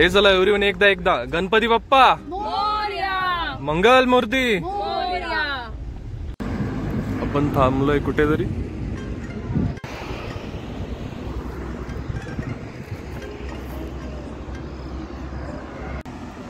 हे चला एव्हरीवन एकदा गणपती बाप्पा मोरया, मंगल मूर्ती मोरया। आपण थांबलोय कुठेतरी.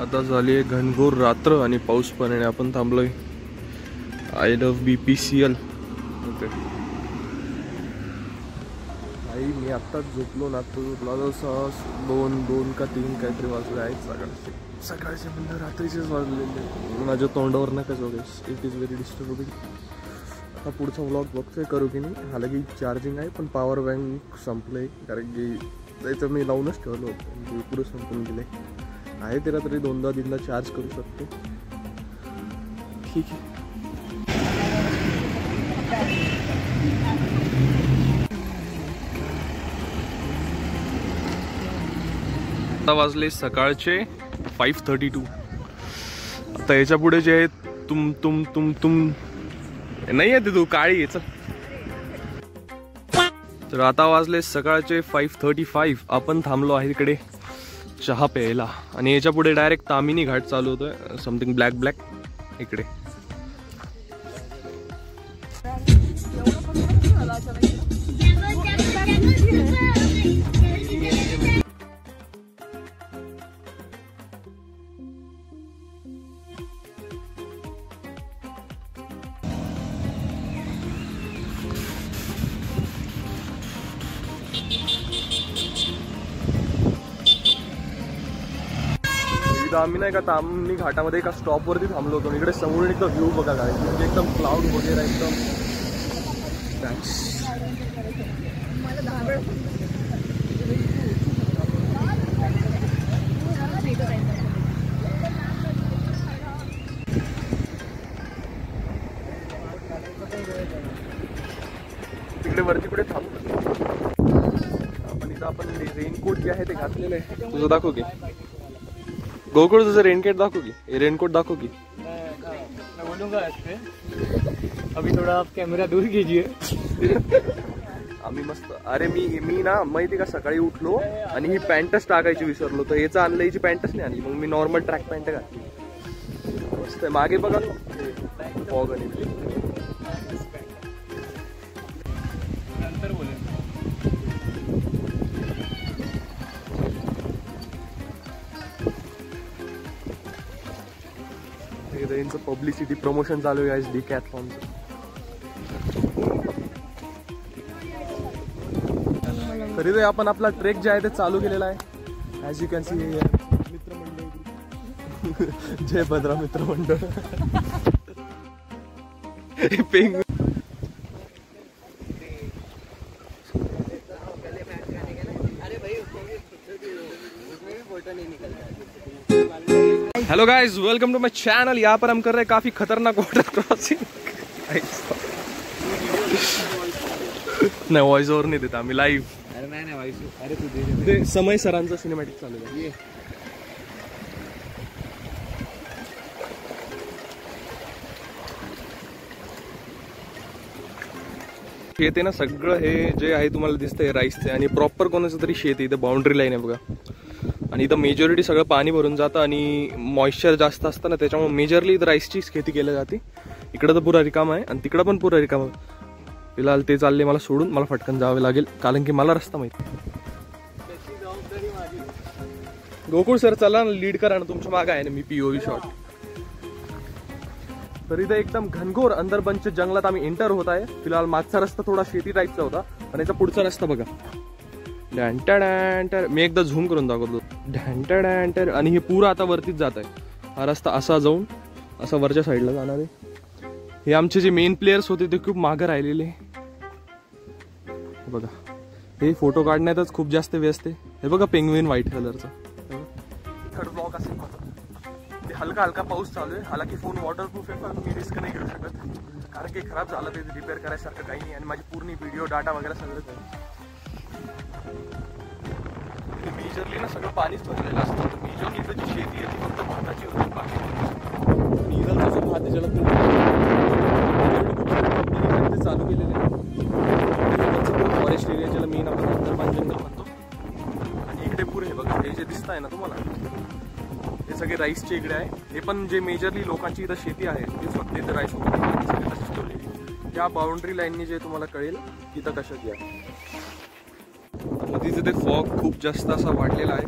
आता झाली घनघोर रात्र आणि पाऊस पण आहे. आपण थांबलोय आय लव्ह BPCL. मी आत्ताच झोपलो ना, तो झोपला दोन का तीन काहीतरी वाजले आहेत सकाळचे म्हणजे रात्रीचेच वाजलेले. माझ्या तोंडावर नका जाऊ. It is very disturbing. आता पुढचा व्लॉग बघतोय करू की नाही. हालाकी चार्जिंग आहे पण पॉवर बँक संपलंय, कारण की त्याचं मी लावूनच ठेवलं होतं, पुढं संपून गेलंय. आहे त्याला तरी 2-3दा चार्ज करू शकतो. ठीक आहे. आता वाजले सकाळचे 5:32. आता याच्या पुढे जे आहे तुम नाही आहे ते तू काळी याच. तर आता वाजले सकाळचे 5:35. आपण थांबलो आहे इकडे चहा प्यायला आणि याच्या पुढे डायरेक्ट तामिनी घाट चालू होतोय. समथिंग ब्लॅक इकडे. आम्ही नाही का तामिनी घाटामध्ये एका स्टॉप वरती थांबलो होतो. इकडे समोरून एकदम व्ह्यू बघा काय, म्हणजे एकदम क्लाउड वगैरे एकदम. तिकडे वरती कुठे थांबलो आपण. इथं आपण रेनकोट जे आहे ते घातलेलं आहे. तुझं दाखव की गोकुळ, तुझं रेनकोट दाखव की. रेनकोट दाखव की. मैं बोलूंगा इसपे अभी थोड़ा आप कैमरा दूर कीजिए. आम्ही मस्त. अरे मी ना माहिती का सकाळी उठलो आणि ही पॅन्टच टाकायची विसरलो, तर याचं आणलं, याची पॅन्टच नाही आणली. मग मी नॉर्मल ट्रॅक पॅन्ट घातली. मस्त आहे. मागे बघा फॉग आणि नंतर बोले. यांचं पब्लिसिटी प्रमोशन चालू आहे डिकॅथलॉनचं. तरी ते आपण आपला ट्रेक जे आहे ते चालू केलेला आहे. ॲज यू कॅन सी मित्रमंडळ. जय भद्रा मित्रमंडळ. पेंग hello guys, welcome to my channel. यहाँ पर हम कर रहे हैं काफी खतरनाक वाटर क्रॉसिंग. नाही वॉइस ओव्हर नाही देता आम्ही लाईव्ह. अरे नाही वॉइस. अरे तू दे. समय सरांचं सिनेमॅटिक चालू आहे. शेत आहे ना सगळं, हे जे आहे तुम्हाला दिसतंय राईसचे, आणि प्रॉपर कोणाचं तरी शेत आहे. इथं बाउंड्री लाईन आहे बघा, आणि इथं मेजॉरिटी सगळं पाणी भरून जातं आणि मॉइश्चर जास्त असतं ना, त्याच्यामुळे मेजरली इथं राईसचीच खेती केली जाते. इकडं तर पुरा रिकाम आहे आणि तिकडं पण पुरा रिकाम आहे. फिलहाल ते चालले मला सोडून. मला फटकन जावे लागेल कारण की मला रस्ता माहिती. गोकुळ सर चला ना, लीड करा ना, तुमच्या मागे आहे ना मी POV शॉट. तर इथं एकदम घनघोर अंदरबनच्या जंगलात आम्ही एंटर होत आहे. फिलहाल मागचा रस्ता थोडा शेती टाईपचा होता, पण याचा पुढचा रस्ता बघा. डॅन्टर मी एकदा झूम करून दाखवतो. डॅन्टर आणि हे पुरा आता वरतीच जात आहे. हा रस्ता असा जाऊन असा वरच्या साईडला जाणार आहे. हे आमचे जे मेन प्लेयर्स होते ते खूप मागे राहिलेले बघा. हे फोटो काढण्यातच खूप जास्त व्यस्त आहे. हे बघा पेंग्विन व्हाईट कलरचा. थर्ड ब्लॉक असेल ते. हलका पाऊस चालू आहे. हालाकी फोन वॉटरप्रूफ आहे, पण मी रिस्क नाही घेऊ शकत कारण की खराब झालं ते रिपेअर करायसारखं काही नाही, आणि माझी पूर्ण व्हिडिओ डाटा वगैरे सगळं आहे. मेजरली ना सगळं पाणीच भरलेलं असतं. मेजरली इथं जी शेती आहे ती फक्त भाताची होती. बाकी इथलचा जो भात आहे ज्याला ते चालू केलेलं आहे. फॉरेस्ट एरिया ज्याला मेन आपण अंदरबान जंगल म्हणतो. आणि इकडे पुरे हे बघा, हे जे दिसत आहे ना तुम्हाला, हे सगळे राईसचे इकडे आहे. हे पण जे मेजरली लोकांची इथं शेती आहे तेच फक्त इथं राईस वगैरे. त्या बाउंड्री लाईननी जे तुम्हाला कळेल तिथं कशाची आहे. आता तिथे ते फॉग खूप जास्त असा वाढलेला आहे.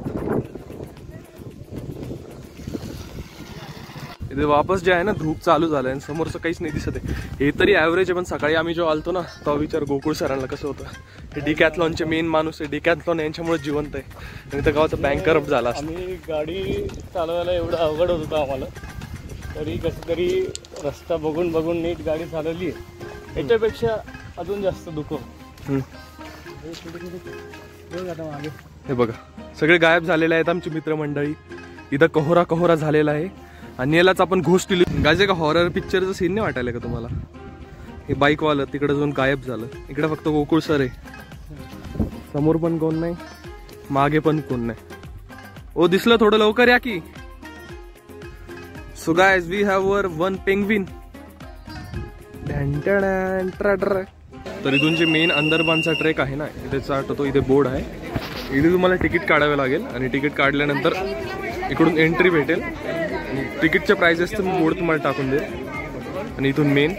इथे वापस जे आहे ना धूप चालू झालंय आणि समोरचं काहीच नाही दिसत आहे. हे तरी ॲव्हरेज आहे, पण सकाळी आम्ही जेव्हा आलतो ना तेव्हा विचार गोकुळ सरांना कसं होतं. हे डिकॅथलॉनचे मेन माणूस आहे, डिकॅथलॉन यांच्यामुळे जिवंत आहे. आणि त्या गावाचा बँक करप्ट झाला. आम्ही गाडी चालवायला एवढं अवघड होत होतं आम्हाला, तरी कसं तरी रस्ता बघून बघून नीट गाडी चालवली आहे. याच्यापेक्षा अजून जास्त दुःख. हे बघा सगळे गायब झालेले आहेत आमची मित्रमंडळी. इथं कहोरा झालेला आहे. आणि यालाच आपण घोस्ट दिली. गाजे का हॉरर पिक्चरचं सीन नाही वाटायला का तुम्हाला? हे बाईकवालं तिकडे जाऊन गायब झालं. इकडे फक्त गोकुळ सर आहे. समोर पण कोण नाही, मागे पण कोण नाही. ओ दिसलं, थोडं लवकर या की. सो गाइस वी हॅव वर वन पेंग्विन. तर इथून जे मेन अंदरबानचा ट्रेक आहे ना, इथे चाटतो. इथे बोर्ड आहे. इथे तुम्हाला तिकीट काढावे लागेल आणि तिकीट काढल्यानंतर इकडून एंट्री भेटेल. तिकीटच्या प्राइसेस तर मी बोर्ड तुम्हाला टाकून देईल. आणि इथून मेन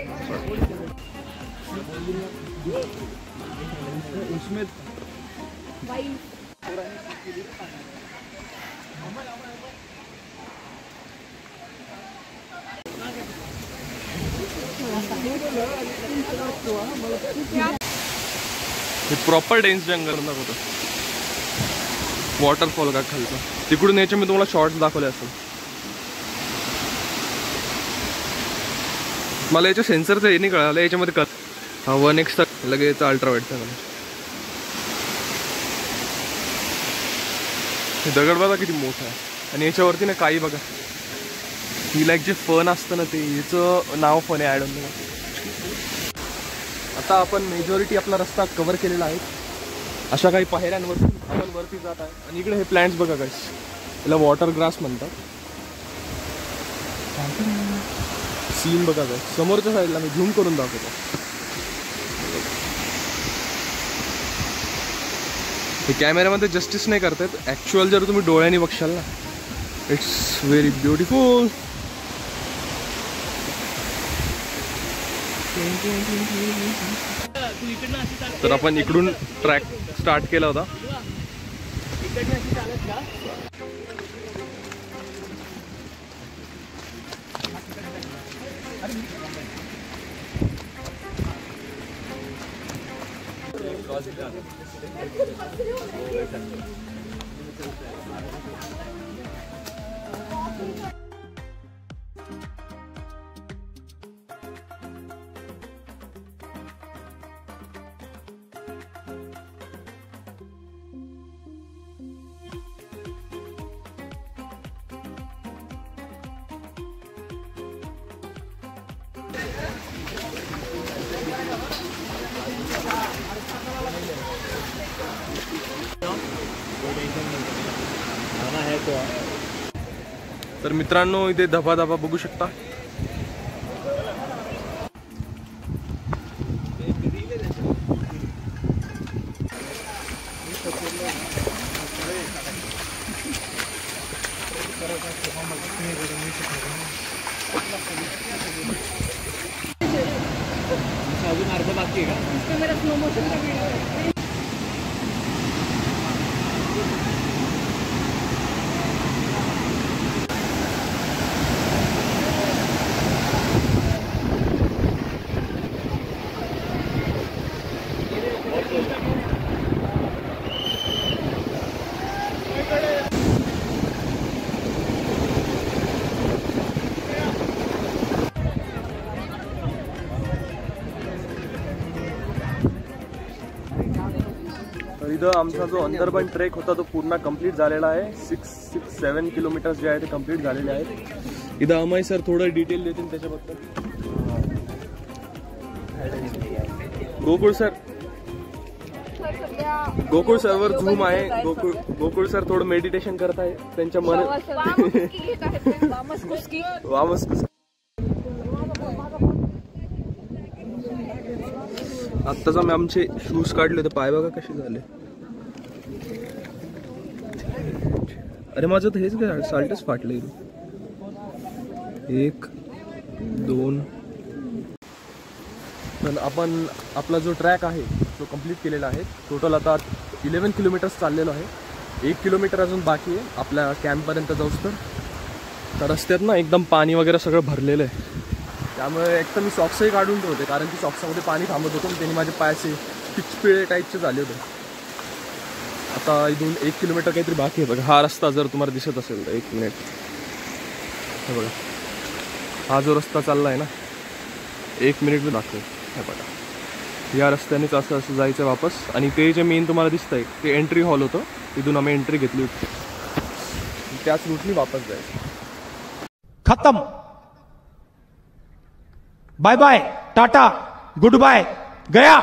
प्रॉपर डेन्स जंगल होतं. वॉटरफॉल का खालचा तिकडून याच्या मी तुम्हाला शॉर्ट्स दाखवले असेल. मला याच्या सेन्सरचं हे नाही कळालं. याच्यामध्ये कर 1x लगेच अल्ट्रावाईटचा. हे दगड बघा किती मोठा आहे. आणि याच्यावरती ना काही बघा, हिला एक जे फन असतं ना, ते याचं नाव फन आहे. ॲड होऊन आता आपण मेजॉरिटी आपला रस्ता कव्हर केलेला आहे. अशा काही पायऱ्यांवरती आपण वरती जात आहे. आणि इकडे हे प्लांट्स बघा गाइस, याला वॉटर ग्रास म्हणतात. सीन बघा गाइस, समोरच्या साईडला मी झूम करून दाखवतो. हे कॅमेऱ्यामध्ये जस्टिस नाही करतात. ॲक्च्युअल जर तुम्ही डोळ्यांनी बघशाल ना, इट्स व्हेरी ब्युटिफुल. तर आपण इकडून ट्रॅक स्टार्ट केला होता. तर मित्रांनो, इथे धबा बघू शकता. अजून अर्ध बाकी आहे का? इथं आमचा जो अंदरबन ट्रेक होता तो पूर्ण कंप्लीट झालेला आहे. 6-7 किलोमीटर्स जे आहे ते कंप्लीट झालेले आहेत. इथं अमय सर थोडं डिटेल देतील त्याच्याबद्दल. गोकुळ सरवर झूम आहे. गोकुळ सर थोडं मेडिटेशन करत आहे त्यांच्या मनात. आत्ताच आम्ही आमचे शूज काढले होते, पाय बघा कसे झाले. अरे माझं तर हेच काय साल्टच फाटलंय. 1 2. तर आपण आपला जो ट्रॅक आहे तो कंप्लीट केलेला आहे. टोटल आता 11 किलोमीटर्स चाललेलो आहे. 1 किलोमीटर अजून बाकी आहे आपल्या कॅम्पपर्यंत जाऊस तर रस्त्यात ना एकदम पाणी वगैरे सगळं भरलेलं आहे. त्यामुळे एक तर मी सॉक्सही काढून ठेवते कारण की सॉक्समध्ये पाणी थांबत होतं. त्यांनी माझे पायचे पिचपिळे टाईपचे झाले होते. आता इथून 1 किलोमीटर काहीतरी बाकी आहे बघा. हा रस्ता जर तुम्हाला दिसत असेल तर 1 मिनिट हे बघा. हा जो रस्ता चालला आहे ना 1 मिनिट मी दाखवेल. हे बघा या रस्त्यानेच असं असं जायचं वापस. आणि ते जे मेन तुम्हाला दिसतंय ते एंट्री हॉल होतं. तिथून आम्ही एंट्री घेतली होती. त्याच रूटनी वापस जायचं. खत्म. Bye bye tata goodbye गया.